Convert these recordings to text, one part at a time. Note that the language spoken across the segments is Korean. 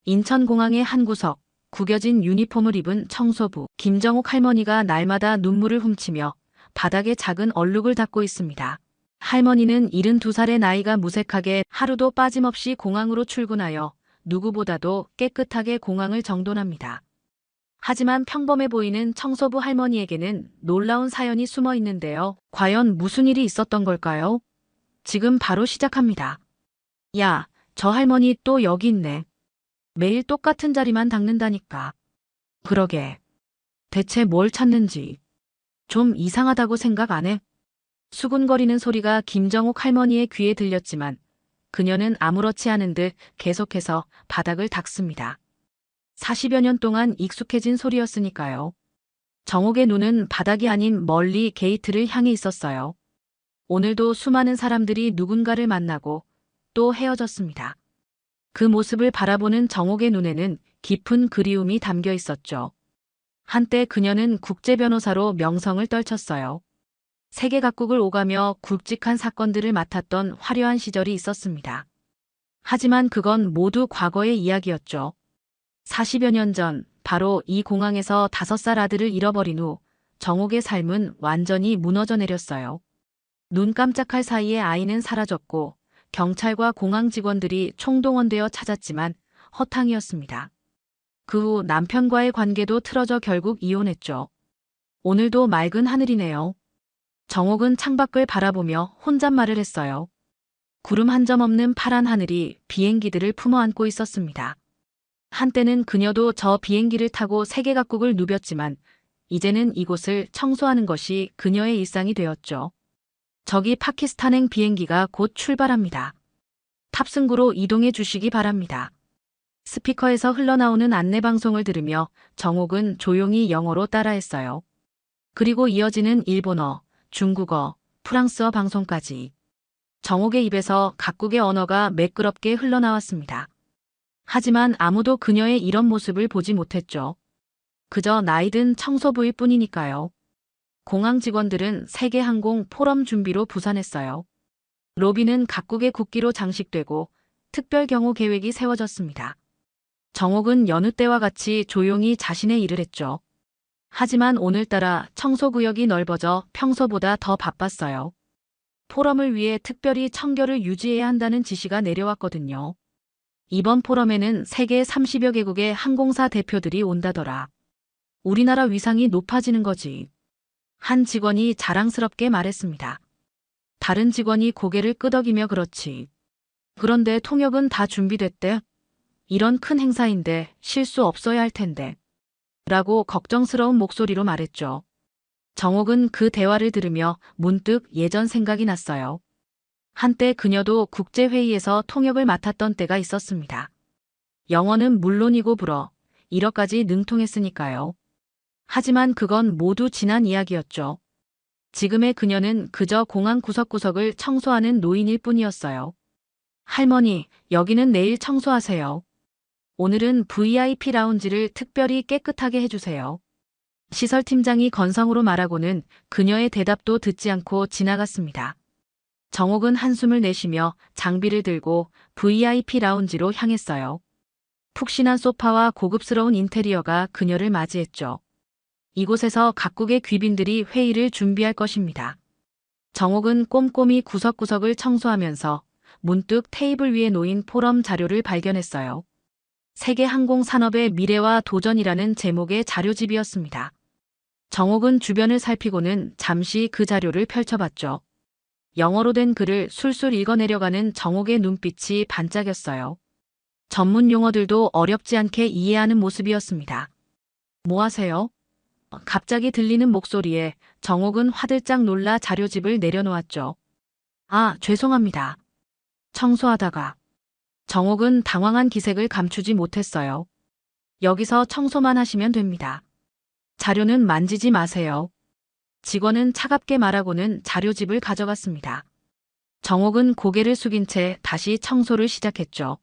인천공항의 한 구석, 구겨진 유니폼을 입은 청소부 김정옥 할머니가 날마다 눈물을 훔치며 바닥에 작은 얼룩을 닦고 있습니다. 할머니는 72살의 나이가 무색하게 하루도 빠짐없이 공항으로 출근하여 누구보다도 깨끗하게 공항을 정돈합니다. 하지만 평범해 보이는 청소부 할머니에게는 놀라운 사연이 숨어 있는데요. 과연 무슨 일이 있었던 걸까요? 지금 바로 시작합니다. 야, 저 할머니 또 여기 있네. 매일 똑같은 자리만 닦는다니까. 그러게. 대체 뭘 찾는지. 좀 이상하다고 생각 안 해? 수군거리는 소리가 김정옥 할머니의 귀에 들렸지만 그녀는 아무렇지 않은 듯 계속해서 바닥을 닦습니다. 40여 년 동안 익숙해진 소리였으니까요. 정옥의 눈은 바닥이 아닌 멀리 게이트를 향해 있었어요. 오늘도 수많은 사람들이 누군가를 만나고 또 헤어졌습니다. 그 모습을 바라보는 정옥의 눈에는 깊은 그리움이 담겨 있었죠. 한때 그녀는 국제 변호사로 명성을 떨쳤어요. 세계 각국을 오가며 굵직한 사건들을 맡았던 화려한 시절이 있었습니다. 하지만 그건 모두 과거의 이야기였죠. 40여 년 전 바로 이 공항에서 5살 아들을 잃어버린 후 정옥의 삶은 완전히 무너져 내렸어요. 눈 깜짝할 사이에 아이는 사라졌고 경찰과 공항 직원들이 총동원되어 찾았지만 허탕이었습니다. 그 후 남편과의 관계도 틀어져 결국 이혼했죠. 오늘도 맑은 하늘이네요. 정옥은 창밖을 바라보며 혼잣말을 했어요. 구름 한 점 없는 파란 하늘이 비행기들을 품어안고 있었습니다. 한때는 그녀도 저 비행기를 타고 세계 각국을 누볐지만 이제는 이곳을 청소하는 것이 그녀의 일상이 되었죠. 저기 파키스탄행 비행기가 곧 출발합니다. 탑승구로 이동해 주시기 바랍니다. 스피커에서 흘러나오는 안내방송을 들으며 정옥은 조용히 영어로 따라했어요. 그리고 이어지는 일본어, 중국어, 프랑스어 방송까지. 정옥의 입에서 각국의 언어가 매끄럽게 흘러나왔습니다. 하지만 아무도 그녀의 이런 모습을 보지 못했죠. 그저 나이든 청소부일 뿐이니까요. 공항 직원들은 세계항공 포럼 준비로 부산했어요. 로비는 각국의 국기로 장식되고 특별 경호 계획이 세워졌습니다. 정옥은 여느 때와 같이 조용히 자신의 일을 했죠. 하지만 오늘따라 청소구역이 넓어져 평소보다 더 바빴어요. 포럼을 위해 특별히 청결을 유지해야 한다는 지시가 내려왔거든요. 이번 포럼에는 세계 30여 개국의 항공사 대표들이 온다더라. 우리나라 위상이 높아지는 거지. 한 직원이 자랑스럽게 말했습니다. 다른 직원이 고개를 끄덕이며 그렇지. 그런데 통역은 다 준비됐대. 이런 큰 행사인데 실수 없어야 할 텐데. 라고 걱정스러운 목소리로 말했죠. 정옥은 그 대화를 들으며 문득 예전 생각이 났어요. 한때 그녀도 국제회의에서 통역을 맡았던 때가 있었습니다. 영어는 물론이고 불어, 일어까지 능통했으니까요. 하지만 그건 모두 지난 이야기였죠. 지금의 그녀는 그저 공항 구석구석을 청소하는 노인일 뿐이었어요. 할머니, 여기는 내일 청소하세요. 오늘은 VIP 라운지를 특별히 깨끗하게 해주세요. 시설팀장이 건성으로 말하고는 그녀의 대답도 듣지 않고 지나갔습니다. 정옥은 한숨을 내쉬며 장비를 들고 VIP 라운지로 향했어요. 푹신한 소파와 고급스러운 인테리어가 그녀를 맞이했죠. 이곳에서 각국의 귀빈들이 회의를 준비할 것입니다. 정옥은 꼼꼼히 구석구석을 청소하면서 문득 테이블 위에 놓인 포럼 자료를 발견했어요. 세계 항공 산업의 미래와 도전이라는 제목의 자료집이었습니다. 정옥은 주변을 살피고는 잠시 그 자료를 펼쳐봤죠. 영어로 된 글을 술술 읽어내려가는 정옥의 눈빛이 반짝였어요. 전문 용어들도 어렵지 않게 이해하는 모습이었습니다. 뭐 하세요? 갑자기 들리는 목소리에 정옥은 화들짝 놀라 자료집을 내려놓았죠. 아, 죄송합니다. 청소하다가. 정옥은 당황한 기색을 감추지 못했어요. 여기서 청소만 하시면 됩니다. 자료는 만지지 마세요. 직원은 차갑게 말하고는 자료집을 가져갔습니다. 정옥은 고개를 숙인 채 다시 청소를 시작했죠.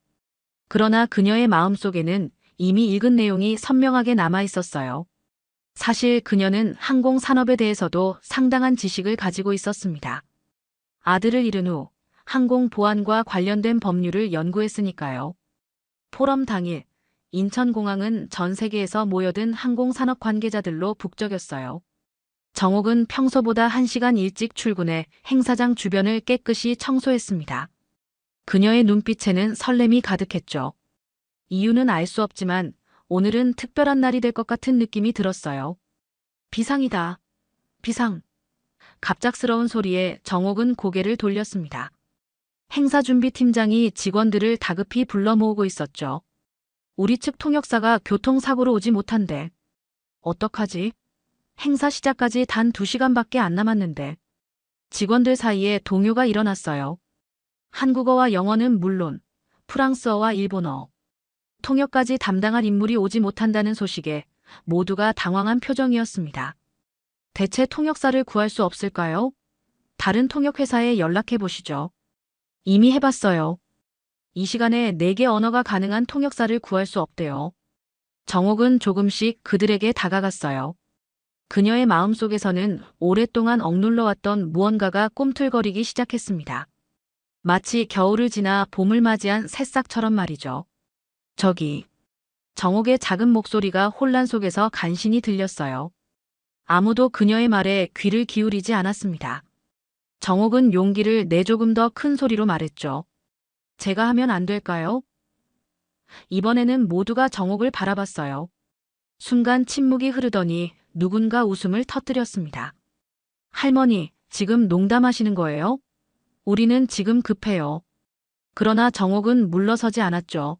그러나 그녀의 마음속에는 이미 읽은 내용이 선명하게 남아 있었어요. 사실 그녀는 항공 산업에 대해서도 상당한 지식을 가지고 있었습니다. 아들을 잃은 후 항공 보안과 관련된 법률을 연구했으니까요. 포럼 당일 인천공항은 전 세계에서 모여든 항공산업 관계자들로 북적였어요. 정옥은 평소보다 1시간 일찍 출근해 행사장 주변을 깨끗이 청소했습니다. 그녀의 눈빛에는 설렘이 가득했죠. 이유는 알 수 없지만 오늘은 특별한 날이 될 것 같은 느낌이 들었어요. 비상이다. 비상. 갑작스러운 소리에 정옥은 고개를 돌렸습니다. 행사준비팀장이 직원들을 다급히 불러 모으고 있었죠. 우리 측 통역사가 교통사고로 오지 못한대. 어떡하지? 행사 시작까지 단 2시간밖에 안 남았는데. 직원들 사이에 동요가 일어났어요. 한국어와 영어는 물론 프랑스어와 일본어, 통역까지 담당할 인물이 오지 못한다는 소식에 모두가 당황한 표정이었습니다. 대체 통역사를 구할 수 없을까요? 다른 통역회사에 연락해 보시죠. 이미 해봤어요. 이 시간에 4개 언어가 가능한 통역사를 구할 수 없대요. 정옥은 조금씩 그들에게 다가갔어요. 그녀의 마음속에서는 오랫동안 억눌러왔던 무언가가 꿈틀거리기 시작했습니다. 마치 겨울을 지나 봄을 맞이한 새싹처럼 말이죠. 저기. 정옥의 작은 목소리가 혼란 속에서 간신히 들렸어요. 아무도 그녀의 말에 귀를 기울이지 않았습니다. 정옥은 용기를 내 조금 더 큰 소리로 말했죠. 제가 하면 안 될까요? 이번에는 모두가 정옥을 바라봤어요. 순간 침묵이 흐르더니 누군가 웃음을 터뜨렸습니다. 할머니, 지금 농담하시는 거예요? 우리는 지금 급해요. 그러나 정옥은 물러서지 않았죠.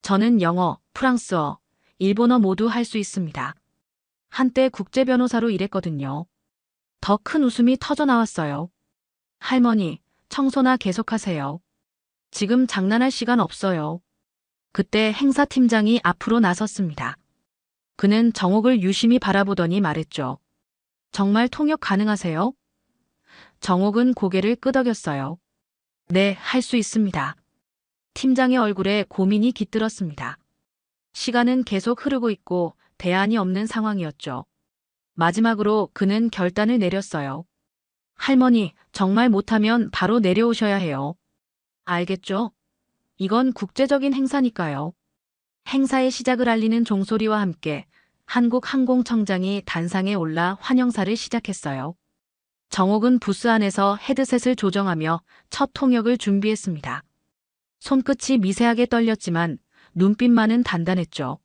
저는 영어, 프랑스어, 일본어 모두 할 수 있습니다. 한때 국제 변호사로 일했거든요. 더 큰 웃음이 터져 나왔어요. 할머니, 청소나 계속하세요. 지금 장난할 시간 없어요. 그때 행사팀장이 앞으로 나섰습니다. 그는 정옥을 유심히 바라보더니 말했죠. 정말 통역 가능하세요? 정옥은 고개를 끄덕였어요. 네, 할 수 있습니다. 팀장의 얼굴에 고민이 깃들었습니다. 시간은 계속 흐르고 있고 대안이 없는 상황이었죠. 마지막으로 그는 결단을 내렸어요. 할머니, 정말 못하면 바로 내려오셔야 해요. 알겠죠? 이건 국제적인 행사니까요. 행사의 시작을 알리는 종소리와 함께 한국항공청장이 단상에 올라 환영사를 시작했어요. 정옥은 부스 안에서 헤드셋을 조정하며 첫 통역을 준비했습니다. 손끝이 미세하게 떨렸지만 눈빛만은 단단했죠.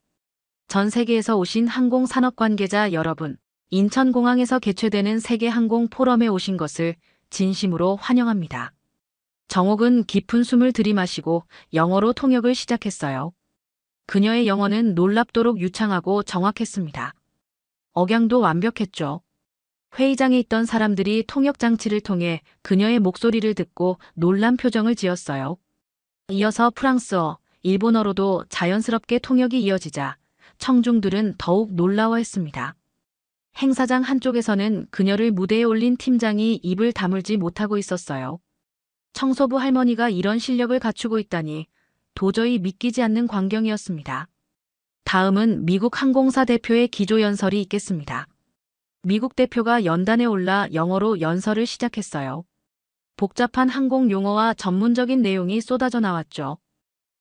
전 세계에서 오신 항공산업 관계자 여러분, 인천공항에서 개최되는 세계항공 포럼에 오신 것을 진심으로 환영합니다. 정옥은 깊은 숨을 들이마시고 영어로 통역을 시작했어요. 그녀의 영어는 놀랍도록 유창하고 정확했습니다. 억양도 완벽했죠. 회의장에 있던 사람들이 통역 장치를 통해 그녀의 목소리를 듣고 놀란 표정을 지었어요. 이어서 프랑스어, 일본어로도 자연스럽게 통역이 이어지자 청중들은 더욱 놀라워했습니다. 행사장 한쪽에서는 그녀를 무대에 올린 팀장이 입을 다물지 못하고 있었어요. 청소부 할머니가 이런 실력을 갖추고 있다니 도저히 믿기지 않는 광경이었습니다. 다음은 미국 항공사 대표의 기조 연설이 있겠습니다. 미국 대표가 연단에 올라 영어로 연설을 시작했어요. 복잡한 항공 용어와 전문적인 내용이 쏟아져 나왔죠.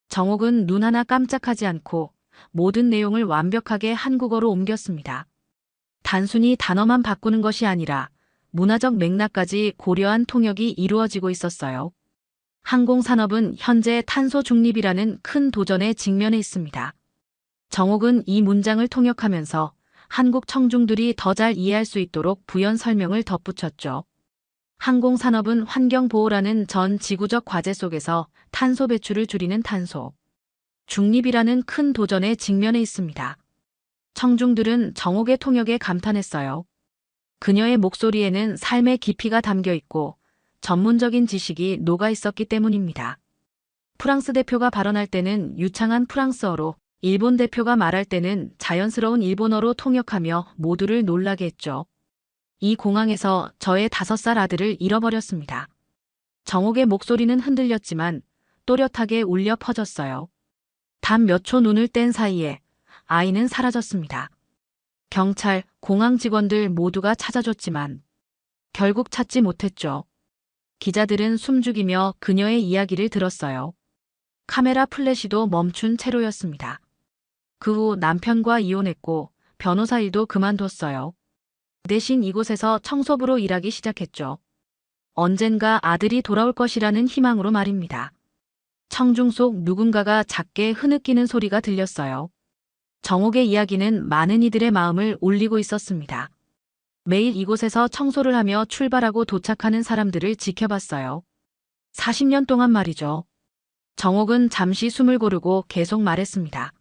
정옥은 눈 하나 깜짝하지 않고 모든 내용을 완벽하게 한국어로 옮겼습니다. 단순히 단어만 바꾸는 것이 아니라 문화적 맥락까지 고려한 통역이 이루어지고 있었어요. 항공산업은 현재 탄소 중립이라는 큰 도전에 직면해 있습니다. 정옥은 이 문장을 통역하면서 한국 청중들이 더 잘 이해할 수 있도록 부연 설명을 덧붙였죠. 항공산업은 환경보호라는 전 지구적 과제 속에서 탄소 배출을 줄이는 탄소 중립이라는 큰 도전에 직면해 있습니다. 청중들은 정옥의 통역에 감탄했어요. 그녀의 목소리에는 삶의 깊이가 담겨 있고 전문적인 지식이 녹아 있었기 때문입니다. 프랑스 대표가 발언할 때는 유창한 프랑스어로, 일본 대표가 말할 때는 자연스러운 일본어로 통역하며 모두를 놀라게 했죠. 이 공항에서 저의 5살 아들을 잃어버렸습니다. 정옥의 목소리는 흔들렸지만 또렷하게 울려 퍼졌어요. 단 몇 초 눈을 뗀 사이에 아이는 사라졌습니다. 경찰, 공항 직원들 모두가 찾아줬지만 결국 찾지 못했죠. 기자들은 숨죽이며 그녀의 이야기를 들었어요. 카메라 플래시도 멈춘 채로였습니다. 그 후 남편과 이혼했고 변호사 일도 그만뒀어요. 대신 이곳에서 청소부로 일하기 시작했죠. 언젠가 아들이 돌아올 것이라는 희망으로 말입니다. 청중 속 누군가가 작게 흐느끼는 소리가 들렸어요. 정옥의 이야기는 많은 이들의 마음을 울리고 있었습니다. 매일 이곳에서 청소를 하며 출발하고 도착하는 사람들을 지켜봤어요. 40년 동안 말이죠. 정옥은 잠시 숨을 고르고 계속 말했습니다.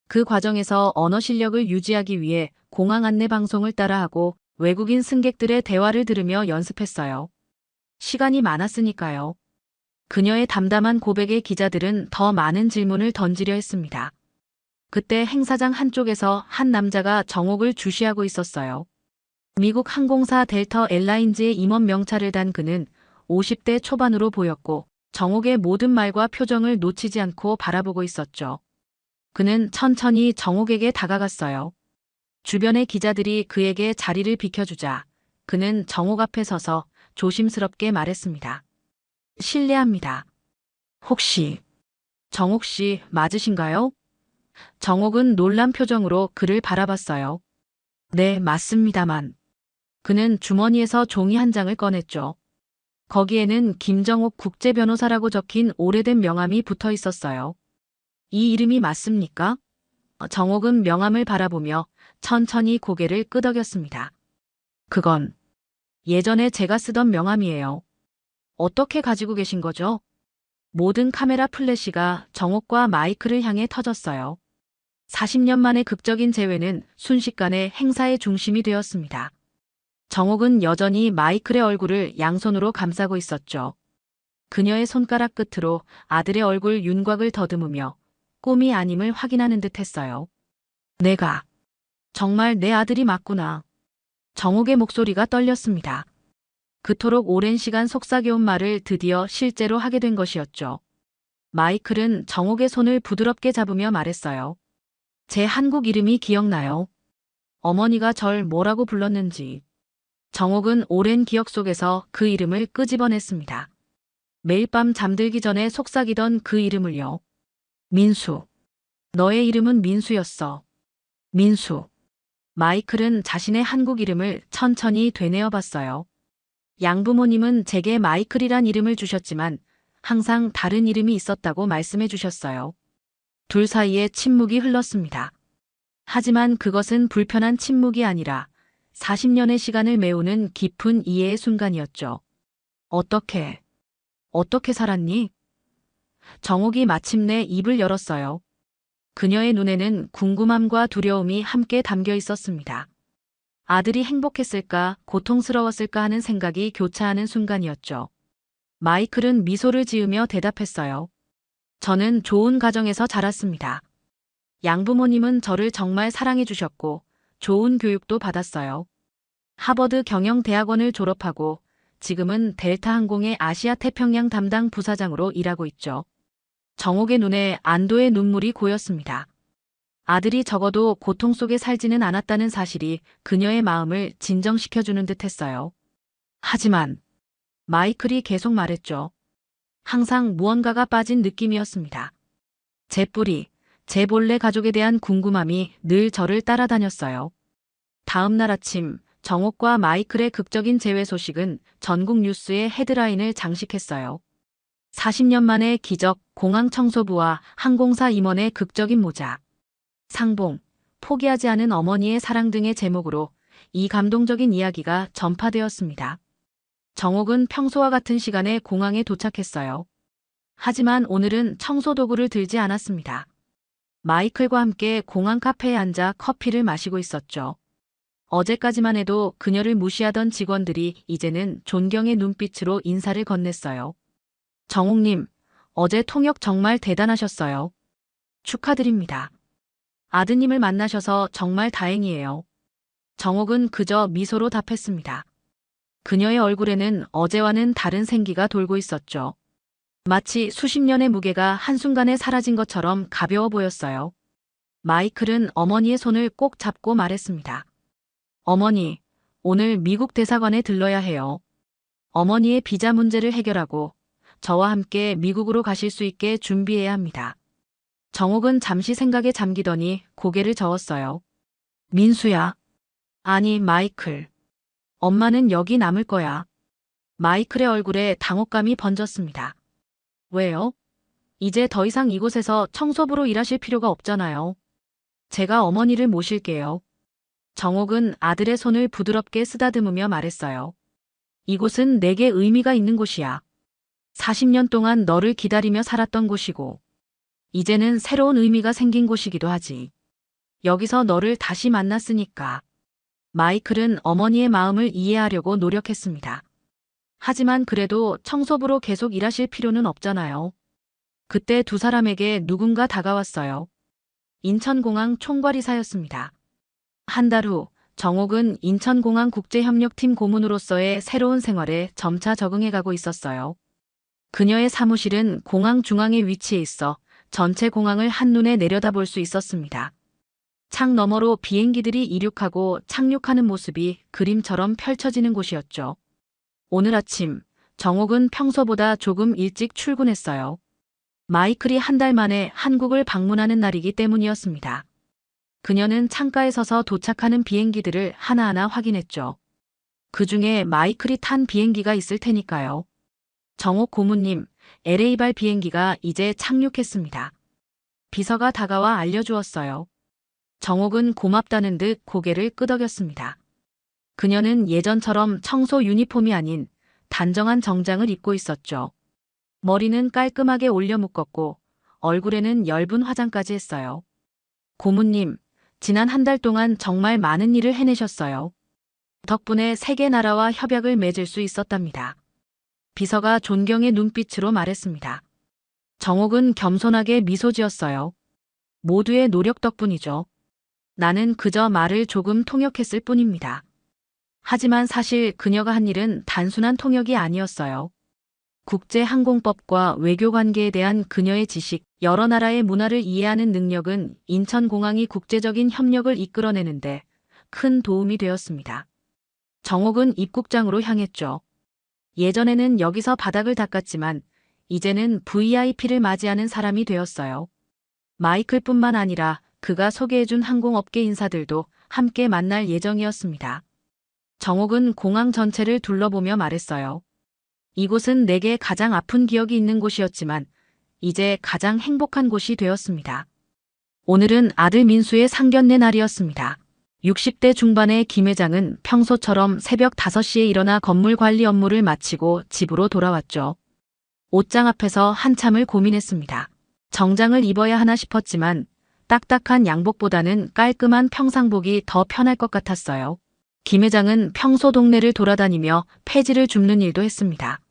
그 과정에서 언어 실력을 유지하기 위해 공항 안내 방송을 따라하고 외국인 승객들의 대화를 들으며 연습했어요. 시간이 많았으니까요. 그녀의 담담한 고백에 기자들은 더 많은 질문을 던지려 했습니다. 그때 행사장 한쪽에서 한 남자가 정옥을 주시하고 있었어요. 미국 항공사 델타 에일라인즈의 임원 명찰을 단 그는 50대 초반으로 보였고 정옥의 모든 말과 표정을 놓치지 않고 바라보고 있었죠. 그는 천천히 정옥에게 다가갔어요. 주변의 기자들이 그에게 자리를 비켜주자 그는 정옥 앞에 서서 조심스럽게 말했습니다. 실례합니다. 혹시 정옥 씨 맞으신가요? 정옥은 놀란 표정으로 그를 바라봤어요. 네, 맞습니다만. 그는 주머니에서 종이 한 장을 꺼냈죠. 거기에는 김정옥 국제변호사라고 적힌 오래된 명함이 붙어 있었어요. 이 이름이 맞습니까? 정옥은 명함을 바라보며 천천히 고개를 끄덕였습니다. 그건 예전에 제가 쓰던 명함이에요. 어떻게 가지고 계신 거죠? 모든 카메라 플래시가 정옥과 마이클을 향해 터졌어요. 40년 만의 극적인 재회는 순식간에 행사의 중심이 되었습니다. 정옥은 여전히 마이클의 얼굴을 양손으로 감싸고 있었죠. 그녀의 손가락 끝으로 아들의 얼굴 윤곽을 더듬으며 꿈이 아님을 확인하는 듯 했어요. 내가 정말 내 아들이 맞구나. 정옥의 목소리가 떨렸습니다. 그토록 오랜 시간 속삭여온 말을 드디어 실제로 하게 된 것이었죠. 마이클은 정옥의 손을 부드럽게 잡으며 말했어요. 제 한국 이름이 기억나요. 어머니가 절 뭐라고 불렀는지. 정옥은 오랜 기억 속에서 그 이름을 끄집어냈습니다. 매일 밤 잠들기 전에 속삭이던 그 이름을요. 민수. 너의 이름은 민수였어. 민수. 마이클은 자신의 한국 이름을 천천히 되뇌어 봤어요. 양부모님은 제게 마이클이란 이름을 주셨지만 항상 다른 이름이 있었다고 말씀해 주셨어요. 둘 사이에 침묵이 흘렀습니다. 하지만 그것은 불편한 침묵이 아니라 40년의 시간을 메우는 깊은 이해의 순간이었죠. 어떻게 살았니? 정옥이 마침내 입을 열었어요. 그녀의 눈에는 궁금함과 두려움이 함께 담겨 있었습니다. 아들이 행복했을까, 고통스러웠을까 하는 생각이 교차하는 순간이었죠. 마이클은 미소를 지으며 대답했어요. 저는 좋은 가정에서 자랐습니다. 양부모님은 저를 정말 사랑해 주셨고 좋은 교육도 받았어요. 하버드 경영대학원을 졸업하고 지금은 델타 항공의 아시아 태평양 담당 부사장으로 일하고 있죠. 정옥의 눈에 안도의 눈물이 고였습니다. 아들이 적어도 고통 속에 살지는 않았다는 사실이 그녀의 마음을 진정시켜주는 듯 했어요. 하지만 마이클이 계속 말했죠. 항상 무언가가 빠진 느낌이었습니다. 제 뿌리, 제 본래 가족에 대한 궁금함이 늘 저를 따라다녔어요. 다음 날 아침 정옥과 마이클의 극적인 재회 소식은 전국 뉴스의 헤드라인을 장식했어요. 40년 만의 기적, 공항 청소부와 항공사 임원의 극적인 모작, 상봉, 포기하지 않은 어머니의 사랑 등의 제목으로 이 감동적인 이야기가 전파되었습니다. 정옥은 평소와 같은 시간에 공항에 도착했어요. 하지만 오늘은 청소 도구를 들지 않았습니다. 마이클과 함께 공항 카페에 앉아 커피를 마시고 있었죠. 어제까지만 해도 그녀를 무시하던 직원들이 이제는 존경의 눈빛으로 인사를 건넸어요. 정옥님, 어제 통역 정말 대단하셨어요. 축하드립니다. 아드님을 만나셔서 정말 다행이에요. 정옥은 그저 미소로 답했습니다. 그녀의 얼굴에는 어제와는 다른 생기가 돌고 있었죠. 마치 수십 년의 무게가 한순간에 사라진 것처럼 가벼워 보였어요. 마이클은 어머니의 손을 꼭 잡고 말했습니다. 어머니, 오늘 미국 대사관에 들러야 해요. 어머니의 비자 문제를 해결하고 저와 함께 미국으로 가실 수 있게 준비해야 합니다. 정옥은 잠시 생각에 잠기더니 고개를 저었어요. 민수야. 아니, 마이클. 엄마는 여기 남을 거야. 마이클의 얼굴에 당혹감이 번졌습니다. 왜요? 이제 더 이상 이곳에서 청소부로 일하실 필요가 없잖아요. 제가 어머니를 모실게요. 정옥은 아들의 손을 부드럽게 쓰다듬으며 말했어요. 이곳은 내게 의미가 있는 곳이야. 40년 동안 너를 기다리며 살았던 곳이고, 이제는 새로운 의미가 생긴 곳이기도 하지. 여기서 너를 다시 만났으니까. 마이클은 어머니의 마음을 이해하려고 노력했습니다. 하지만 그래도 청소부로 계속 일하실 필요는 없잖아요. 그때 두 사람에게 누군가 다가왔어요. 인천공항 총괄이사였습니다. 한 달 후, 정옥은 인천공항 국제협력팀 고문으로서의 새로운 생활에 점차 적응해가고 있었어요. 그녀의 사무실은 공항 중앙에 위치해 있어 전체 공항을 한눈에 내려다볼 수 있었습니다. 창 너머로 비행기들이 이륙하고 착륙하는 모습이 그림처럼 펼쳐지는 곳이었죠. 오늘 아침, 정옥은 평소보다 조금 일찍 출근했어요. 마이클이 한 달 만에 한국을 방문하는 날이기 때문이었습니다. 그녀는 창가에 서서 도착하는 비행기들을 하나하나 확인했죠. 그 중에 마이클이 탄 비행기가 있을 테니까요. 정옥 고문님, LA발 비행기가 이제 착륙했습니다. 비서가 다가와 알려주었어요. 정옥은 고맙다는 듯 고개를 끄덕였습니다. 그녀는 예전처럼 청소 유니폼이 아닌 단정한 정장을 입고 있었죠. 머리는 깔끔하게 올려 묶었고 얼굴에는 엷은 화장까지 했어요. 고문님, 지난 한 달 동안 정말 많은 일을 해내셨어요. 덕분에 세계 나라와 협약을 맺을 수 있었답니다. 비서가 존경의 눈빛으로 말했습니다. 정옥은 겸손하게 미소 지었어요. 모두의 노력 덕분이죠. 나는 그저 말을 조금 통역했을 뿐입니다. 하지만 사실 그녀가 한 일은 단순한 통역이 아니었어요. 국제항공법과 외교관계에 대한 그녀의 지식, 여러 나라의 문화를 이해하는 능력은 인천공항이 국제적인 협력을 이끌어내는데 큰 도움이 되었습니다. 정옥은 입국장으로 향했죠. 예전에는 여기서 바닥을 닦았지만 이제는 VIP를 맞이하는 사람이 되었어요. 마이클뿐만 아니라 그가 소개해준 항공업계 인사들도 함께 만날 예정이었습니다. 정옥은 공항 전체를 둘러보며 말했어요. 이곳은 내게 가장 아픈 기억이 있는 곳이었지만 이제 가장 행복한 곳이 되었습니다. 오늘은 아들 민수의 상견례 날이었습니다. 60대 중반의 김 회장은 평소처럼 새벽 5시에 일어나 건물 관리 업무를 마치고 집으로 돌아왔죠. 옷장 앞에서 한참을 고민했습니다. 정장을 입어야 하나 싶었지만 딱딱한 양복보다는 깔끔한 평상복이 더 편할 것 같았어요. 김 회장은 평소 동네를 돌아다니며 폐지를 줍는 일도 했습니다.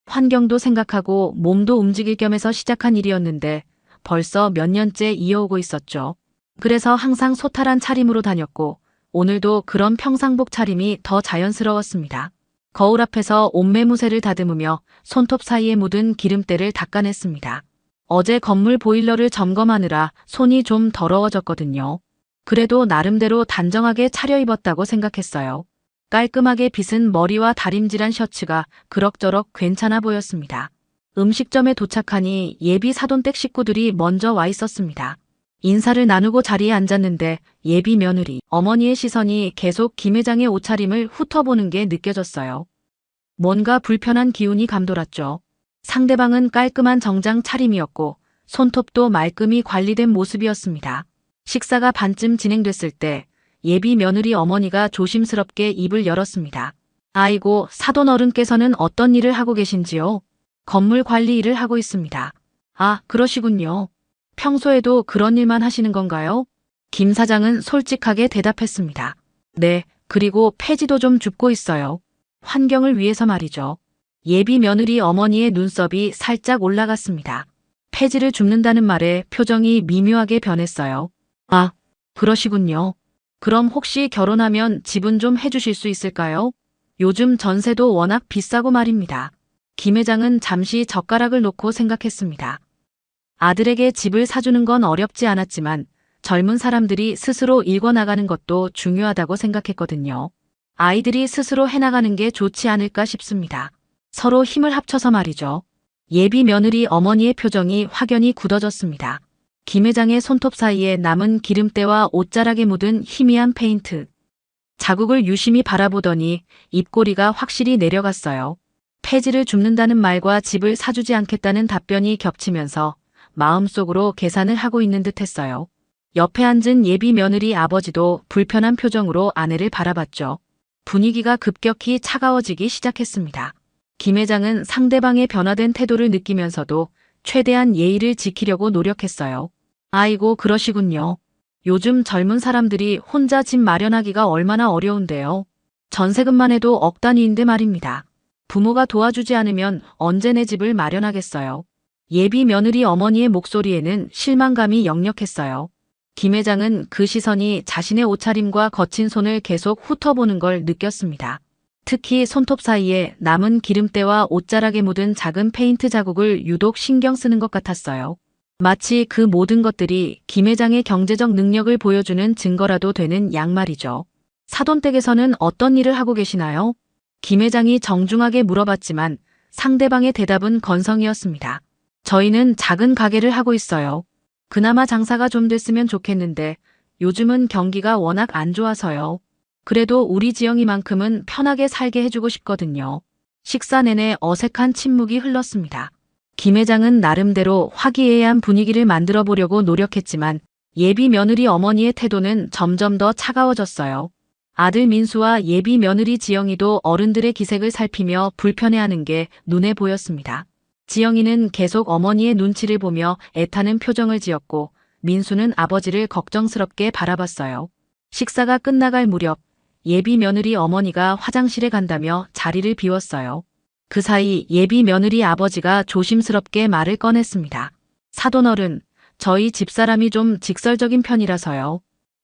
환경도 생각하고 몸도 움직일 겸해서 시작한 일이었는데 벌써 몇 년째 이어오고 있었죠. 그래서 항상 소탈한 차림으로 다녔고 오늘도 그런 평상복 차림이 더 자연스러웠습니다. 거울 앞에서 옷매무새를 다듬으며 손톱 사이에 묻은 기름때를 닦아냈습니다. 어제 건물 보일러를 점검하느라 손이 좀 더러워졌거든요. 그래도 나름대로 단정하게 차려입었다고 생각했어요. 깔끔하게 빗은 머리와 다림질한 셔츠가 그럭저럭 괜찮아 보였습니다. 음식점에 도착하니 예비 사돈댁 식구들이 먼저 와 있었습니다. 인사를 나누고 자리에 앉았는데 예비 며느리, 어머니의 시선이 계속 김 회장의 옷차림을 훑어보는 게 느껴졌어요. 뭔가 불편한 기운이 감돌았죠. 상대방은 깔끔한 정장 차림이었고 손톱도 말끔히 관리된 모습이었습니다. 식사가 반쯤 진행됐을 때 예비 며느리 어머니가 조심스럽게 입을 열었습니다. 아이고, 사돈 어른께서는 어떤 일을 하고 계신지요? 건물 관리 일을 하고 있습니다. 아, 그러시군요. 평소에도 그런 일만 하시는 건가요? 김 사장은 솔직하게 대답했습니다. 네, 그리고 폐지도 좀 줍고 있어요. 환경을 위해서 말이죠. 예비 며느리 어머니의 눈썹이 살짝 올라갔습니다. 폐지를 줍는다는 말에 표정이 미묘하게 변했어요. 아, 그러시군요. 그럼 혹시 결혼하면 지분 좀 해주실 수 있을까요? 요즘 전세도 워낙 비싸고 말입니다. 김 회장은 잠시 젓가락을 놓고 생각했습니다. 아들에게 집을 사주는 건 어렵지 않았지만 젊은 사람들이 스스로 일궈나가는 것도 중요하다고 생각했거든요. 아이들이 스스로 해나가는 게 좋지 않을까 싶습니다. 서로 힘을 합쳐서 말이죠. 예비 며느리 어머니의 표정이 확연히 굳어졌습니다. 김 회장의 손톱 사이에 남은 기름때와 옷자락에 묻은 희미한 페인트. 자국을 유심히 바라보더니 입꼬리가 확실히 내려갔어요. 폐지를 줍는다는 말과 집을 사주지 않겠다는 답변이 겹치면서 마음속으로 계산을 하고 있는 듯 했어요. 옆에 앉은 예비 며느리 아버지도 불편한 표정으로 아내를 바라봤죠. 분위기가 급격히 차가워지기 시작했습니다. 김 회장은 상대방의 변화된 태도를 느끼면서도 최대한 예의를 지키려고 노력했어요. 아이고, 그러시군요. 요즘 젊은 사람들이 혼자 집 마련하기가 얼마나 어려운데요. 전세금만 해도 억 단위인데 말입니다. 부모가 도와주지 않으면 언제 내 집을 마련하겠어요. 예비 며느리 어머니의 목소리에는 실망감이 역력했어요. 김 회장은 그 시선이 자신의 옷차림과 거친 손을 계속 훑어보는 걸 느꼈습니다. 특히 손톱 사이에 남은 기름때와 옷자락에 묻은 작은 페인트 자국을 유독 신경 쓰는 것 같았어요. 마치 그 모든 것들이 김 회장의 경제적 능력을 보여주는 증거라도 되는 양말이죠. 사돈댁에서는 어떤 일을 하고 계시나요? 김 회장이 정중하게 물어봤지만 상대방의 대답은 건성이었습니다. 저희는 작은 가게를 하고 있어요. 그나마 장사가 좀 됐으면 좋겠는데 요즘은 경기가 워낙 안 좋아서요. 그래도 우리 지영이만큼은 편하게 살게 해주고 싶거든요. 식사 내내 어색한 침묵이 흘렀습니다. 김 회장은 나름대로 화기애애한 분위기를 만들어 보려고 노력했지만 예비 며느리 어머니의 태도는 점점 더 차가워졌어요. 아들 민수와 예비 며느리 지영이도 어른들의 기색을 살피며 불편해하는 게 눈에 보였습니다. 지영이는 계속 어머니의 눈치를 보며 애타는 표정을 지었고 민수는 아버지를 걱정스럽게 바라봤어요. 식사가 끝나갈 무렵 예비 며느리 어머니가 화장실에 간다며 자리를 비웠어요. 그 사이 예비 며느리 아버지가 조심스럽게 말을 꺼냈습니다. 사돈어른, 저희 집사람이 좀 직설적인 편이라서요.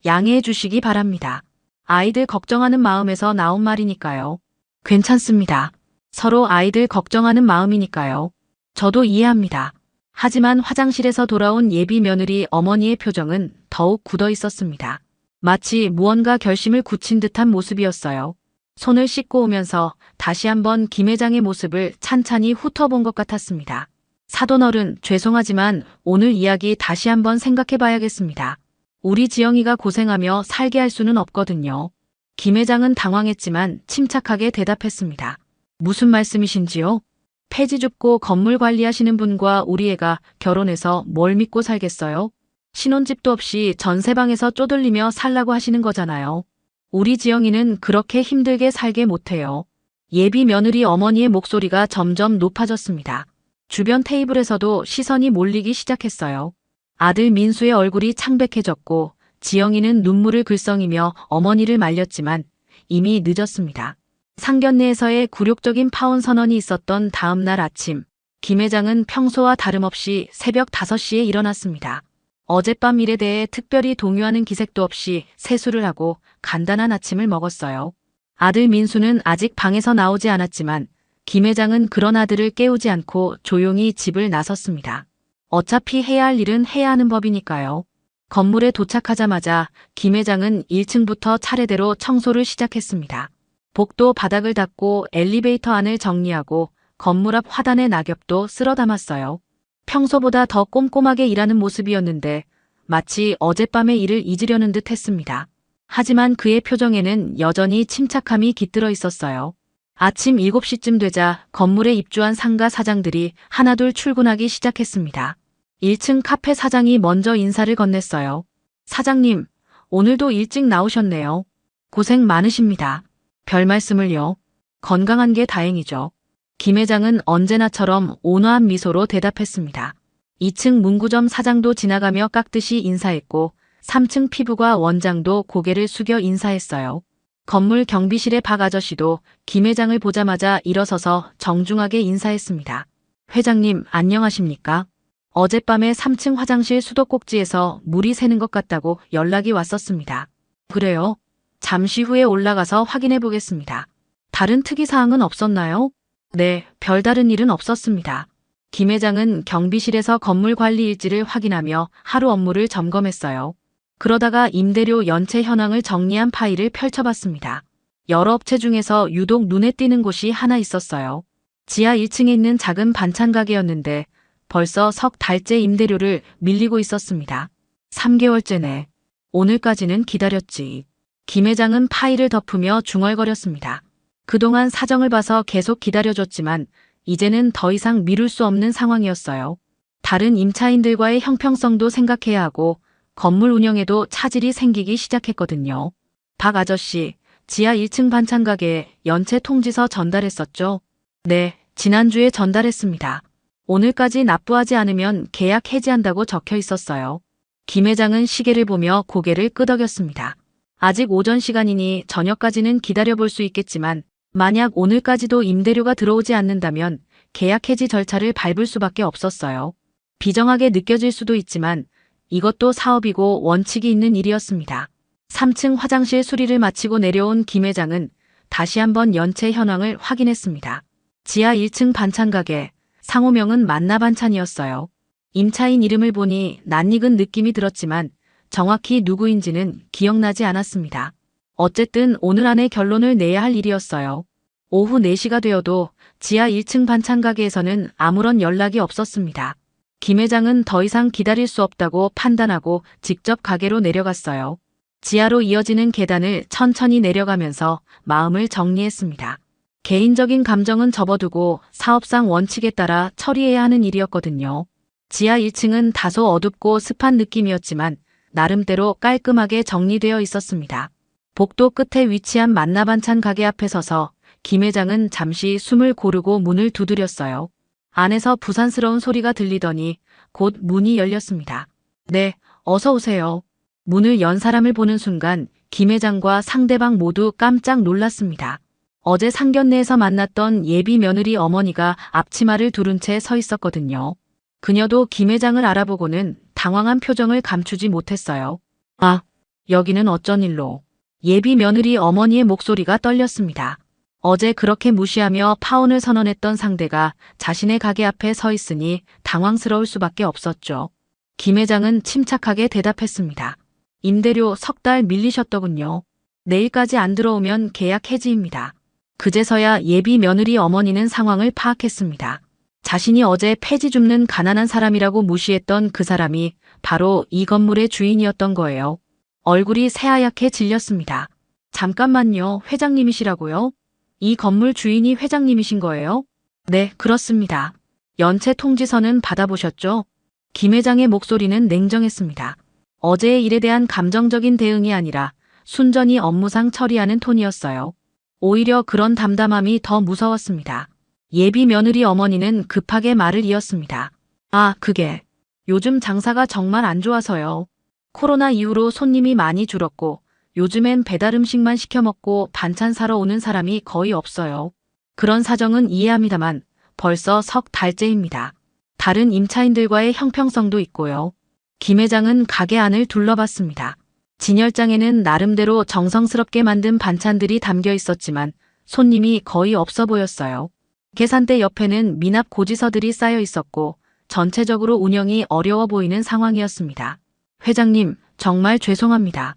양해해 주시기 바랍니다. 아이들 걱정하는 마음에서 나온 말이니까요. 괜찮습니다. 서로 아이들 걱정하는 마음이니까요. 저도 이해합니다. 하지만 화장실에서 돌아온 예비 며느리 어머니의 표정은 더욱 굳어 있었습니다. 마치 무언가 결심을 굳힌 듯한 모습이었어요. 손을 씻고 오면서 다시 한번 김 회장의 모습을 찬찬히 훑어본 것 같았습니다. 사돈어른, 죄송하지만 오늘 이야기 다시 한번 생각해 봐야겠습니다. 우리 지영이가 고생하며 살게 할 수는 없거든요. 김 회장은 당황했지만 침착하게 대답했습니다. 무슨 말씀이신지요? 폐지 줍고 건물 관리하시는 분과 우리 애가 결혼해서 뭘 믿고 살겠어요? 신혼집도 없이 전세방에서 쪼들리며 살라고 하시는 거잖아요. 우리 지영이는 그렇게 힘들게 살게 못해요. 예비 며느리 어머니의 목소리가 점점 높아졌습니다. 주변 테이블에서도 시선이 몰리기 시작했어요. 아들 민수의 얼굴이 창백해졌고 지영이는 눈물을 글썽이며 어머니를 말렸지만 이미 늦었습니다. 상견례에서의 굴욕적인 파혼 선언이 있었던 다음 날 아침, 김 회장은 평소와 다름없이 새벽 5시에 일어났습니다. 어젯밤 일에 대해 특별히 동요하는 기색도 없이 세수를 하고 간단한 아침을 먹었어요. 아들 민수는 아직 방에서 나오지 않았지만 김 회장은 그런 아들을 깨우지 않고 조용히 집을 나섰습니다. 어차피 해야 할 일은 해야 하는 법이니까요. 건물에 도착하자마자 김 회장은 1층부터 차례대로 청소를 시작했습니다. 복도 바닥을 닦고 엘리베이터 안을 정리하고 건물 앞 화단의 낙엽도 쓸어 담았어요. 평소보다 더 꼼꼼하게 일하는 모습이었는데 마치 어젯밤의 일을 잊으려는 듯 했습니다. 하지만 그의 표정에는 여전히 침착함이 깃들어 있었어요. 아침 7시쯤 되자 건물에 입주한 상가 사장들이 하나둘 출근하기 시작했습니다. 1층 카페 사장이 먼저 인사를 건넸어요. 사장님, 오늘도 일찍 나오셨네요. 고생 많으십니다. 별 말씀을요. 건강한 게 다행이죠. 김 회장은 언제나처럼 온화한 미소로 대답했습니다. 2층 문구점 사장도 지나가며 깍듯이 인사했고 3층 피부과 원장도 고개를 숙여 인사했어요. 건물 경비실의 박 아저씨도 김 회장을 보자마자 일어서서 정중하게 인사했습니다. 회장님, 안녕하십니까? 어젯밤에 3층 화장실 수도꼭지에서 물이 새는 것 같다고 연락이 왔었습니다. 그래요? 잠시 후에 올라가서 확인해 보겠습니다. 다른 특이사항은 없었나요? 네, 별다른 일은 없었습니다. 김 회장은 경비실에서 건물 관리 일지를 확인하며 하루 업무를 점검했어요. 그러다가 임대료 연체 현황을 정리한 파일을 펼쳐봤습니다. 여러 업체 중에서 유독 눈에 띄는 곳이 하나 있었어요. 지하 1층에 있는 작은 반찬 가게였는데 벌써 석 달째 임대료를 밀리고 있었습니다. 3개월째네. 오늘까지는 기다렸지. 김 회장은 파일을 덮으며 중얼거렸습니다. 그동안 사정을 봐서 계속 기다려줬지만 이제는 더 이상 미룰 수 없는 상황이었어요. 다른 임차인들과의 형평성도 생각해야 하고 건물 운영에도 차질이 생기기 시작했거든요. 박 아저씨, 지하 1층 반찬가게에 연체 통지서 전달했었죠? 네, 지난주에 전달했습니다. 오늘까지 납부하지 않으면 계약 해지한다고 적혀 있었어요. 김 회장은 시계를 보며 고개를 끄덕였습니다. 아직 오전 시간이니 저녁까지는 기다려볼 수 있겠지만 만약 오늘까지도 임대료가 들어오지 않는다면 계약 해지 절차를 밟을 수밖에 없었어요. 비정하게 느껴질 수도 있지만 이것도 사업이고 원칙이 있는 일이었습니다. 3층 화장실 수리를 마치고 내려온 김 회장은 다시 한번 연체 현황을 확인했습니다. 지하 1층 반찬가게, 상호명은 만나반찬이었어요. 임차인 이름을 보니 낯익은 느낌이 들었지만 정확히 누구인지는 기억나지 않았습니다. 어쨌든 오늘 안에 결론을 내야 할 일이었어요. 오후 4시가 되어도 지하 1층 반찬가게에서는 아무런 연락이 없었습니다. 김 회장은 더 이상 기다릴 수 없다고 판단하고 직접 가게로 내려갔어요. 지하로 이어지는 계단을 천천히 내려가면서 마음을 정리했습니다. 개인적인 감정은 접어두고 사업상 원칙에 따라 처리해야 하는 일이었거든요. 지하 1층은 다소 어둡고 습한 느낌이었지만 나름대로 깔끔하게 정리되어 있었습니다. 복도 끝에 위치한 만나반찬 가게 앞에 서서 김 회장은 잠시 숨을 고르고 문을 두드렸어요. 안에서 부산스러운 소리가 들리더니 곧 문이 열렸습니다. 네, 어서 오세요. 문을 연 사람을 보는 순간 김 회장과 상대방 모두 깜짝 놀랐습니다. 어제 상견례에서 만났던 예비 며느리 어머니가 앞치마를 두른 채 서 있었거든요. 그녀도 김 회장을 알아보고는 당황한 표정을 감추지 못했어요. 아, 여기는 어쩐 일로. 예비 며느리 어머니의 목소리가 떨렸습니다. 어제 그렇게 무시하며 파혼을 선언했던 상대가 자신의 가게 앞에 서 있으니 당황스러울 수밖에 없었죠. 김 회장은 침착하게 대답했습니다. 임대료 석 달 밀리셨더군요. 내일까지 안 들어오면 계약 해지입니다. 그제서야 예비 며느리 어머니는 상황을 파악했습니다. 자신이 어제 폐지 줍는 가난한 사람이라고 무시했던 그 사람이 바로 이 건물의 주인이었던 거예요. 얼굴이 새하얗게 질렸습니다. 잠깐만요, 회장님이시라고요? 이 건물 주인이 회장님이신 거예요? 네, 그렇습니다. 연체 통지서는 받아보셨죠? 김 회장의 목소리는 냉정했습니다. 어제의 일에 대한 감정적인 대응이 아니라 순전히 업무상 처리하는 톤이었어요. 오히려 그런 담담함이 더 무서웠습니다. 예비 며느리 어머니는 급하게 말을 이었습니다. 아, 그게 요즘 장사가 정말 안 좋아서요. 코로나 이후로 손님이 많이 줄었고 요즘엔 배달 음식만 시켜 먹고 반찬 사러 오는 사람이 거의 없어요. 그런 사정은 이해합니다만 벌써 석 달째입니다. 다른 임차인들과의 형평성도 있고요. 김 회장은 가게 안을 둘러봤습니다. 진열장에는 나름대로 정성스럽게 만든 반찬들이 담겨 있었지만 손님이 거의 없어 보였어요. 계산대 옆에는 미납 고지서들이 쌓여 있었고 전체적으로 운영이 어려워 보이는 상황이었습니다. 회장님, 정말 죄송합니다.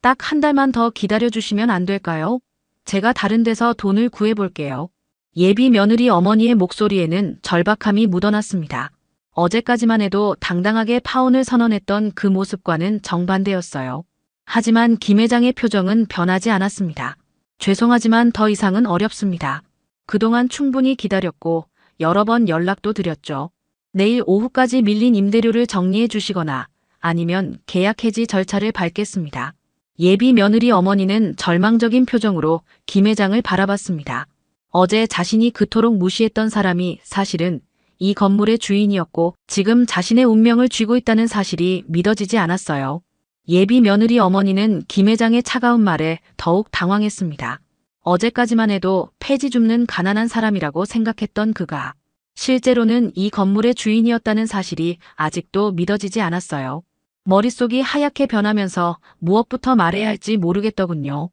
딱 한 달만 더 기다려주시면 안 될까요? 제가 다른 데서 돈을 구해볼게요. 예비 며느리 어머니의 목소리에는 절박함이 묻어났습니다. 어제까지만 해도 당당하게 파혼을 선언했던 그 모습과는 정반대였어요. 하지만 김 회장의 표정은 변하지 않았습니다. 죄송하지만 더 이상은 어렵습니다. 그동안 충분히 기다렸고 여러 번 연락도 드렸죠. 내일 오후까지 밀린 임대료를 정리해 주시거나 아니면 계약 해지 절차를 밟겠습니다. 예비 며느리 어머니는 절망적인 표정으로 김 회장을 바라봤습니다. 어제 자신이 그토록 무시했던 사람이 사실은 이 건물의 주인이었고 지금 자신의 운명을 쥐고 있다는 사실이 믿어지지 않았어요. 예비 며느리 어머니는 김 회장의 차가운 말에 더욱 당황했습니다. 어제까지만 해도 폐지 줍는 가난한 사람이라고 생각했던 그가 실제로는 이 건물의 주인이었다는 사실이 아직도 믿어지지 않았어요. 머릿속이 하얗게 변하면서 무엇부터 말해야 할지 모르겠더군요.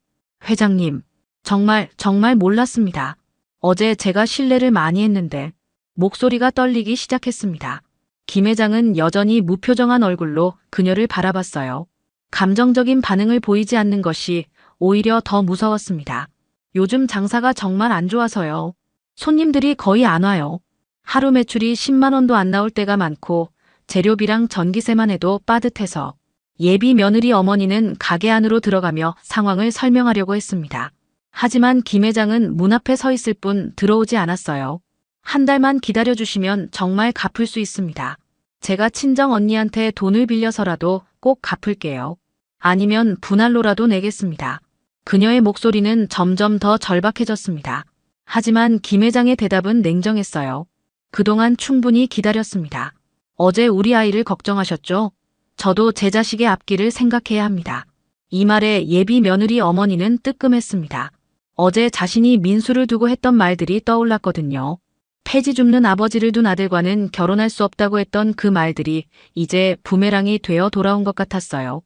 회장님, 정말 몰랐습니다. 어제 제가 실례를 많이 했는데 목소리가 떨리기 시작했습니다. 김 회장은 여전히 무표정한 얼굴로 그녀를 바라봤어요. 감정적인 반응을 보이지 않는 것이 오히려 더 무서웠습니다. 요즘 장사가 정말 안 좋아서요. 손님들이 거의 안 와요. 하루 매출이 10만 원도 안 나올 때가 많고 재료비랑 전기세만 해도 빠듯해서 예비 며느리 어머니는 가게 안으로 들어가며 상황을 설명하려고 했습니다. 하지만 김 회장은 문 앞에 서 있을 뿐 들어오지 않았어요. 한 달만 기다려주시면 정말 갚을 수 있습니다. 제가 친정 언니한테 돈을 빌려서라도 꼭 갚을게요. 아니면 분할로라도 내겠습니다. 그녀의 목소리는 점점 더 절박해졌습니다. 하지만 김 회장의 대답은 냉정했어요. 그동안 충분히 기다렸습니다. 어제 우리 아이를 걱정하셨죠? 저도 제 자식의 앞길을 생각해야 합니다. 이 말에 예비 며느리 어머니는 뜨끔했습니다. 어제 자신이 민수를 두고 했던 말들이 떠올랐거든요. 폐지 줍는 아버지를 둔 아들과는 결혼할 수 없다고 했던 그 말들이 이제 부메랑이 되어 돌아온 것 같았어요.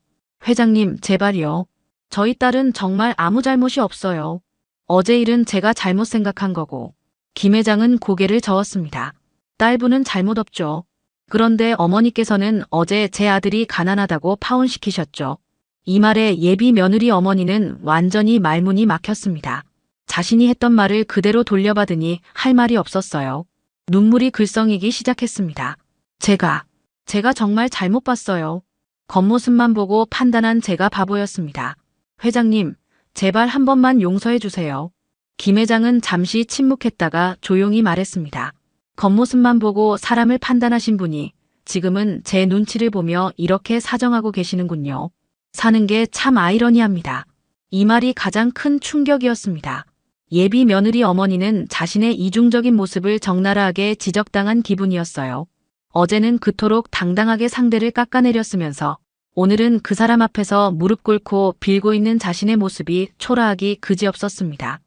회장님, 제발요. 저희 딸은 정말 아무 잘못이 없어요. 어제 일은 제가 잘못 생각한 거고. 김 회장은 고개를 저었습니다. 딸분은 잘못 없죠. 그런데 어머니께서는 어제 제 아들이 가난하다고 파혼시키셨죠. 이 말에 예비 며느리 어머니는 완전히 말문이 막혔습니다. 자신이 했던 말을 그대로 돌려받으니 할 말이 없었어요. 눈물이 글썽이기 시작했습니다. 제가 정말 잘못 봤어요. 겉모습만 보고 판단한 제가 바보였습니다. 회장님, 제발 한 번만 용서해 주세요. 김 회장은 잠시 침묵했다가 조용히 말했습니다. 겉모습만 보고 사람을 판단하신 분이 지금은 제 눈치를 보며 이렇게 사정하고 계시는군요. 사는 게 참 아이러니합니다. 이 말이 가장 큰 충격이었습니다. 예비 며느리 어머니는 자신의 이중적인 모습을 적나라하게 지적당한 기분이었어요. 어제는 그토록 당당하게 상대를 깎아내렸으면서 오늘은 그 사람 앞에서 무릎 꿇고 빌고 있는 자신의 모습이 초라하기 그지없었습니다.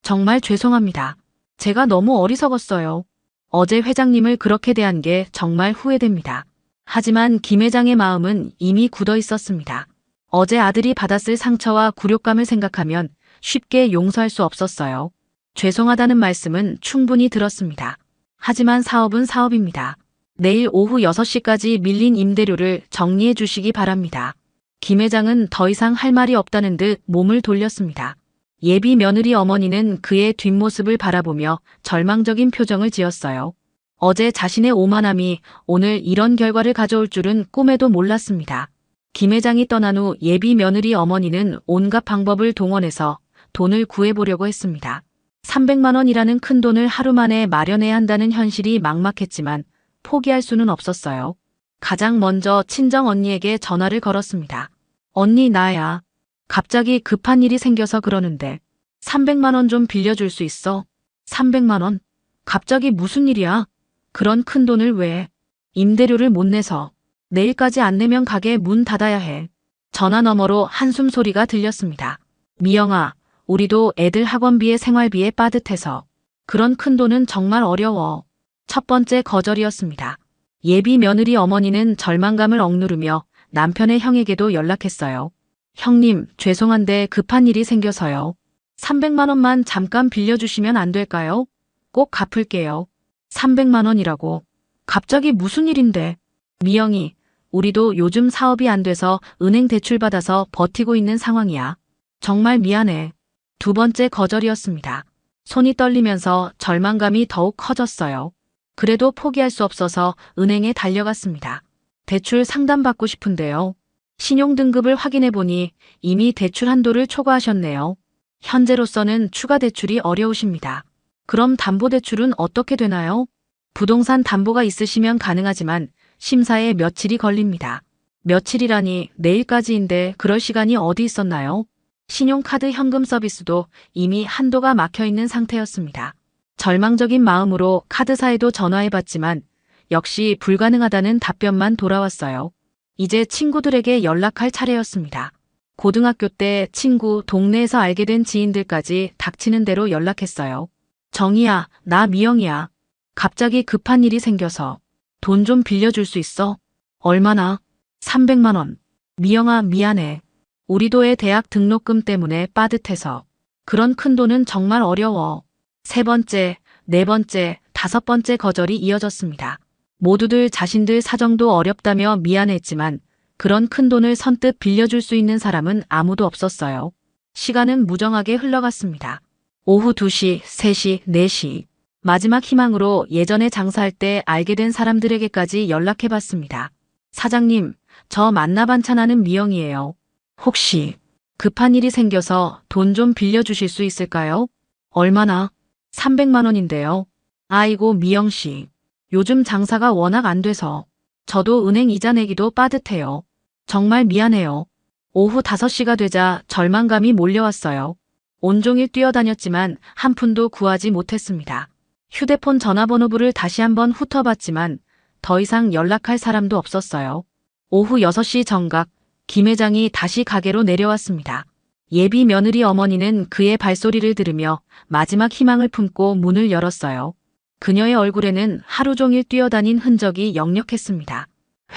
정말 죄송합니다. 제가 너무 어리석었어요. 어제 회장님을 그렇게 대한 게 정말 후회됩니다. 하지만 김 회장의 마음은 이미 굳어 있었습니다. 어제 아들이 받았을 상처와 굴욕감을 생각하면 쉽게 용서할 수 없었어요. 죄송하다는 말씀은 충분히 들었습니다. 하지만 사업은 사업입니다. 내일 오후 6시까지 밀린 임대료를 정리해 주시기 바랍니다. 김 회장은 더 이상 할 말이 없다는 듯 몸을 돌렸습니다. 예비 며느리 어머니는 그의 뒷모습을 바라보며 절망적인 표정을 지었어요. 어제 자신의 오만함이 오늘 이런 결과를 가져올 줄은 꿈에도 몰랐습니다. 김 회장이 떠난 후 예비 며느리 어머니는 온갖 방법을 동원해서 돈을 구해보려고 했습니다. 300만 원이라는 큰 돈을 하루 만에 마련해야 한다는 현실이 막막했지만 포기할 수는 없었어요. 가장 먼저 친정 언니에게 전화를 걸었습니다. 언니, 나야. 갑자기 급한 일이 생겨서 그러는데 300만 원 좀 빌려줄 수 있어? 300만 원? 갑자기 무슨 일이야? 그런 큰 돈을 왜? 임대료를 못 내서. 내일까지 안 내면 가게 문 닫아야 해. 전화 너머로 한숨 소리가 들렸습니다. 미영아, 우리도 애들 학원비에 생활비에 빠듯해서. 그런 큰 돈은 정말 어려워. 첫 번째 거절이었습니다. 예비 며느리 어머니는 절망감을 억누르며 남편의 형에게도 연락했어요. 형님, 죄송한데 급한 일이 생겨서요. 300만 원만 잠깐 빌려주시면 안 될까요? 꼭 갚을게요. 300만 원이라고. 갑자기 무슨 일인데? 미영이, 우리도 요즘 사업이 안 돼서 은행 대출 받아서 버티고 있는 상황이야. 정말 미안해. 두 번째 거절이었습니다. 손이 떨리면서 절망감이 더욱 커졌어요. 그래도 포기할 수 없어서 은행에 달려갔습니다. 대출 상담받고 싶은데요. 신용등급을 확인해보니 이미 대출 한도를 초과하셨네요. 현재로서는 추가 대출이 어려우십니다. 그럼 담보대출은 어떻게 되나요? 부동산 담보가 있으시면 가능하지만 심사에 며칠이 걸립니다. 며칠이라니 내일까지인데 그럴 시간이 어디 있었나요? 신용카드 현금 서비스도 이미 한도가 막혀있는 상태였습니다. 절망적인 마음으로 카드사에도 전화해봤지만 역시 불가능하다는 답변만 돌아왔어요. 이제 친구들에게 연락할 차례였습니다. 고등학교 때 친구, 동네에서 알게 된 지인들까지 닥치는 대로 연락했어요. 정희야, 나 미영이야. 갑자기 급한 일이 생겨서 돈 좀 빌려줄 수 있어? 얼마나? 300만 원. 미영아, 미안해. 우리도 애 대학 등록금 때문에 빠듯해서. 그런 큰 돈은 정말 어려워. 세 번째, 네 번째, 다섯 번째 거절이 이어졌습니다. 모두들 자신들 사정도 어렵다며 미안했지만 그런 큰 돈을 선뜻 빌려줄 수 있는 사람은 아무도 없었어요. 시간은 무정하게 흘러갔습니다. 오후 2시, 3시, 4시. 마지막 희망으로 예전에 장사할 때 알게 된 사람들에게까지 연락해봤습니다. 사장님, 저 만나반찬하는 미영이에요. 혹시 급한 일이 생겨서 돈 좀 빌려주실 수 있을까요? 얼마나? 300만 원인데요. 아이고, 미영씨. 요즘 장사가 워낙 안 돼서 저도 은행 이자 내기도 빠듯해요. 정말 미안해요. 오후 5시가 되자 절망감이 몰려왔어요. 온종일 뛰어다녔지만 한 푼도 구하지 못했습니다. 휴대폰 전화번호부를 다시 한번 훑어봤지만 더 이상 연락할 사람도 없었어요. 오후 6시 정각, 김 회장이 다시 가게로 내려왔습니다. 예비 며느리 어머니는 그의 발소리를 들으며 마지막 희망을 품고 문을 열었어요. 그녀의 얼굴에는 하루 종일 뛰어다닌 흔적이 역력했습니다.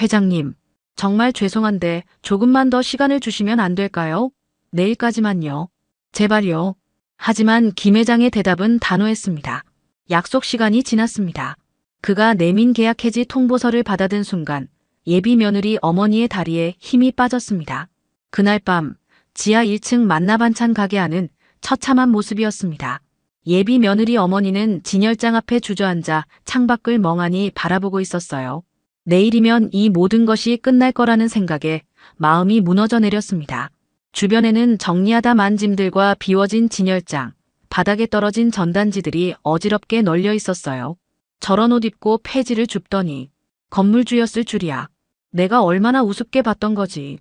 회장님, 정말 죄송한데 조금만 더 시간을 주시면 안 될까요? 내일까지만요. 제발요. 하지만 김 회장의 대답은 단호했습니다. 약속 시간이 지났습니다. 그가 내민 계약 해지 통보서를 받아든 순간 예비 며느리 어머니의 다리에 힘이 빠졌습니다. 그날 밤 지하 1층 만나반찬 가게 안은 처참한 모습이었습니다. 예비 며느리 어머니는 진열장 앞에 주저앉아 창밖을 멍하니 바라보고 있었어요. 내일이면 이 모든 것이 끝날 거라는 생각에 마음이 무너져 내렸습니다. 주변에는 정리하다 만 짐들과 비워진 진열장, 바닥에 떨어진 전단지들이 어지럽게 널려 있었어요. 저런 옷 입고 폐지를 줍더니 건물주였을 줄이야. 내가 얼마나 우습게 봤던 거지.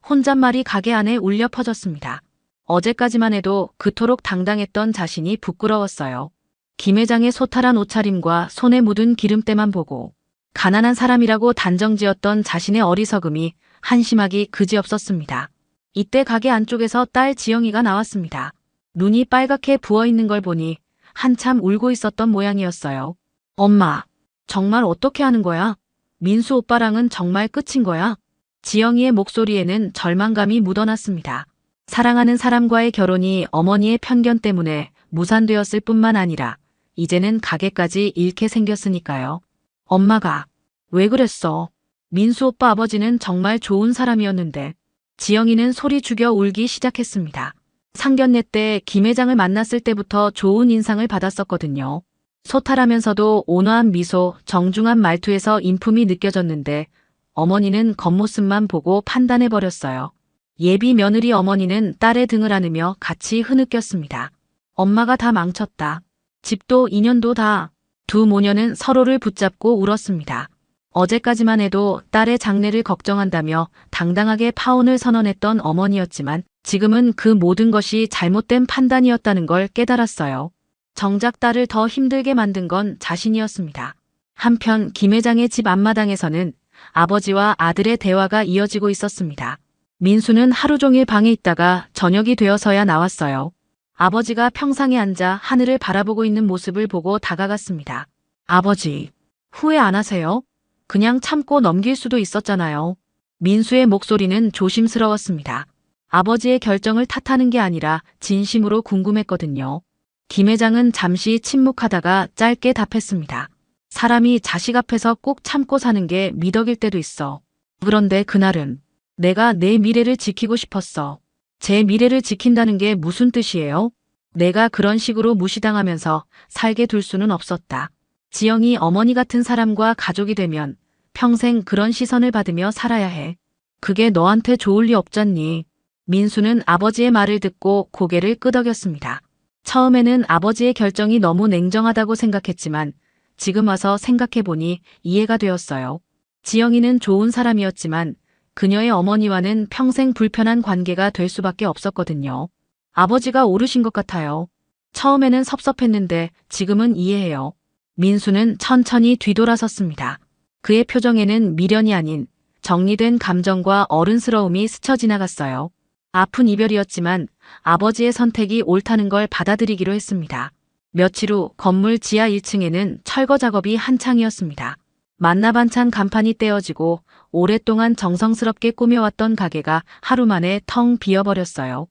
혼잣말이 가게 안에 울려 퍼졌습니다. 어제까지만 해도 그토록 당당했던 자신이 부끄러웠어요. 김 회장의 소탈한 옷차림과 손에 묻은 기름때만 보고 가난한 사람이라고 단정지었던 자신의 어리석음이 한심하기 그지없었습니다. 이때 가게 안쪽에서 딸 지영이가 나왔습니다. 눈이 빨갛게 부어있는 걸 보니 한참 울고 있었던 모양이었어요. 엄마, 정말 어떻게 하는 거야? 민수 오빠랑은 정말 끝인 거야? 지영이의 목소리에는 절망감이 묻어났습니다. 사랑하는 사람과의 결혼이 어머니의 편견 때문에 무산되었을 뿐만 아니라 이제는 가게까지 잃게 생겼으니까요. 엄마가 왜 그랬어? 민수 오빠 아버지는 정말 좋은 사람이었는데. 지영이는 소리 죽여 울기 시작했습니다. 상견례 때 김 회장을 만났을 때부터 좋은 인상을 받았었거든요. 소탈하면서도 온화한 미소, 정중한 말투에서 인품이 느껴졌는데 어머니는 겉모습만 보고 판단해버렸어요. 예비 며느리 어머니는 딸의 등을 안으며 같이 흐느꼈습니다. 엄마가 다 망쳤다. 집도 인연도 다. 두 모녀는 서로를 붙잡고 울었습니다. 어제까지만 해도 딸의 장래를 걱정한다며 당당하게 파혼을 선언했던 어머니였지만 지금은 그 모든 것이 잘못된 판단이었다는 걸 깨달았어요. 정작 딸을 더 힘들게 만든 건 자신이었습니다. 한편 김 회장의 집 앞마당에서는 아버지와 아들의 대화가 이어지고 있었습니다. 민수는 하루 종일 방에 있다가 저녁이 되어서야 나왔어요. 아버지가 평상에 앉아 하늘을 바라보고 있는 모습을 보고 다가갔습니다. 아버지, 후회 안 하세요? 그냥 참고 넘길 수도 있었잖아요. 민수의 목소리는 조심스러웠습니다. 아버지의 결정을 탓하는 게 아니라 진심으로 궁금했거든요. 김 회장은 잠시 침묵하다가 짧게 답했습니다. 사람이 자식 앞에서 꼭 참고 사는 게 미덕일 때도 있어. 그런데 그날은 내가 내 미래를 지키고 싶었어. 제 미래를 지킨다는 게 무슨 뜻이에요? 내가 그런 식으로 무시당하면서 살게 둘 수는 없었다. 지영이 어머니 같은 사람과 가족이 되면 평생 그런 시선을 받으며 살아야 해. 그게 너한테 좋을 리 없잖니. 민수는 아버지의 말을 듣고 고개를 끄덕였습니다. 처음에는 아버지의 결정이 너무 냉정하다고 생각했지만 지금 와서 생각해보니 이해가 되었어요. 지영이는 좋은 사람이었지만 그녀의 어머니와는 평생 불편한 관계가 될 수밖에 없었거든요. 아버지가 오르신 것 같아요. 처음에는 섭섭했는데 지금은 이해해요. 민수는 천천히 뒤돌아섰습니다. 그의 표정에는 미련이 아닌 정리된 감정과 어른스러움이 스쳐 지나갔어요. 아픈 이별이었지만 아버지의 선택이 옳다는 걸 받아들이기로 했습니다. 며칠 후 건물 지하 1층에는 철거 작업이 한창이었습니다. 만나반찬 간판이 떼어지고 오랫동안 정성스럽게 꾸며왔던 가게가 하루 만에 텅 비어버렸어요.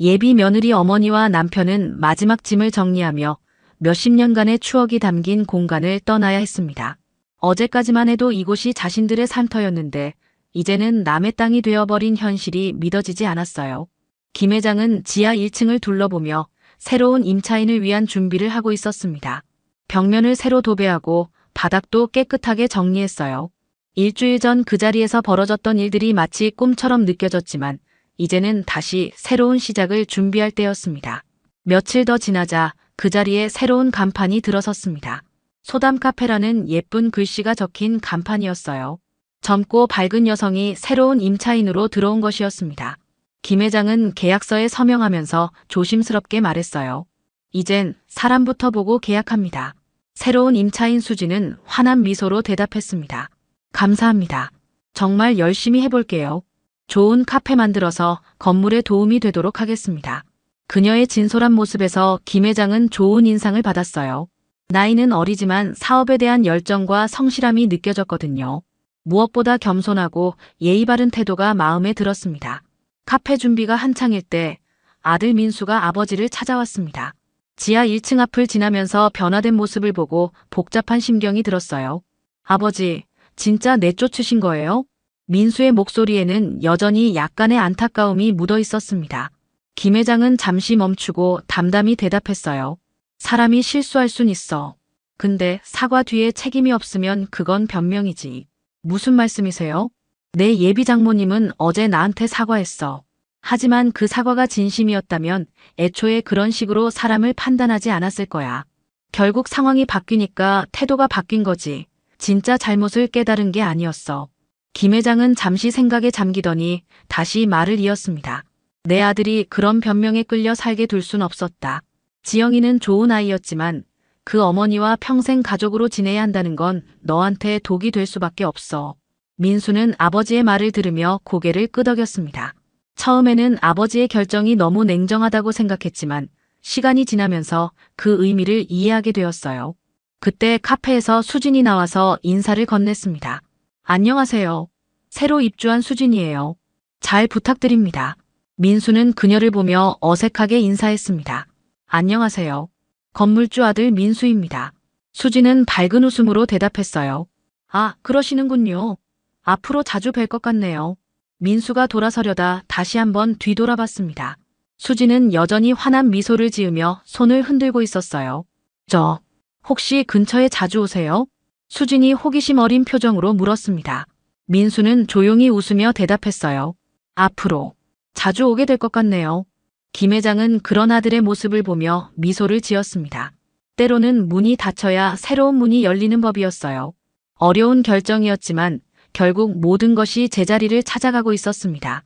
예비 며느리 어머니와 남편은 마지막 짐을 정리하며 몇십 년간의 추억이 담긴 공간을 떠나야 했습니다. 어제까지만 해도 이곳이 자신들의 삶터였는데 이제는 남의 땅이 되어버린 현실이 믿어지지 않았어요. 김 회장은 지하 1층을 둘러보며 새로운 임차인을 위한 준비를 하고 있었습니다. 벽면을 새로 도배하고 바닥도 깨끗하게 정리했어요. 일주일 전 그 자리에서 벌어졌던 일들이 마치 꿈처럼 느껴졌지만 이제는 다시 새로운 시작을 준비할 때였습니다. 며칠 더 지나자 그 자리에 새로운 간판이 들어섰습니다. 소담 카페라는 예쁜 글씨가 적힌 간판이었어요. 젊고 밝은 여성이 새로운 임차인으로 들어온 것이었습니다. 김 회장은 계약서에 서명하면서 조심스럽게 말했어요. 이젠 사람부터 보고 계약합니다. 새로운 임차인 수지는 환한 미소로 대답했습니다. 감사합니다. 정말 열심히 해볼게요. 좋은 카페 만들어서 건물에 도움이 되도록 하겠습니다. 그녀의 진솔한 모습에서 김 회장은 좋은 인상을 받았어요. 나이는 어리지만 사업에 대한 열정과 성실함이 느껴졌거든요. 무엇보다 겸손하고 예의 바른 태도가 마음에 들었습니다. 카페 준비가 한창일 때 아들 민수가 아버지를 찾아왔습니다. 지하 1층 앞을 지나면서 변화된 모습을 보고 복잡한 심경이 들었어요. 아버지, 진짜 내쫓으신 거예요? 민수의 목소리에는 여전히 약간의 안타까움이 묻어 있었습니다. 김 회장은 잠시 멈추고 담담히 대답했어요. 사람이 실수할 순 있어. 근데 사과 뒤에 책임이 없으면 그건 변명이지. 무슨 말씀이세요? 내 예비 장모님은 어제 나한테 사과했어. 하지만 그 사과가 진심이었다면 애초에 그런 식으로 사람을 판단하지 않았을 거야. 결국 상황이 바뀌니까 태도가 바뀐 거지. 진짜 잘못을 깨달은 게 아니었어. 김 회장은 잠시 생각에 잠기더니 다시 말을 이었습니다. 내 아들이 그런 변명에 끌려 살게 둘 순 없었다. 지영이는 좋은 아이였지만 그 어머니와 평생 가족으로 지내야 한다는 건 너한테 독이 될 수밖에 없어. 민수는 아버지의 말을 들으며 고개를 끄덕였습니다. 처음에는 아버지의 결정이 너무 냉정하다고 생각했지만 시간이 지나면서 그 의미를 이해하게 되었어요. 그때 카페에서 수진이 나와서 인사를 건넸습니다. 안녕하세요. 새로 입주한 수진이에요. 잘 부탁드립니다. 민수는 그녀를 보며 어색하게 인사했습니다. 안녕하세요. 건물주 아들 민수입니다. 수진은 밝은 웃음으로 대답했어요. 아, 그러시는군요. 앞으로 자주 뵐 것 같네요. 민수가 돌아서려다 다시 한번 뒤돌아봤습니다. 수진은 여전히 환한 미소를 지으며 손을 흔들고 있었어요. 혹시 근처에 자주 오세요? 수진이 호기심 어린 표정으로 물었습니다. 민수는 조용히 웃으며 대답했어요. 앞으로 자주 오게 될 것 같네요. 김 회장은 그런 아들의 모습을 보며 미소를 지었습니다. 때로는 문이 닫혀야 새로운 문이 열리는 법이었어요. 어려운 결정이었지만 결국 모든 것이 제자리를 찾아가고 있었습니다.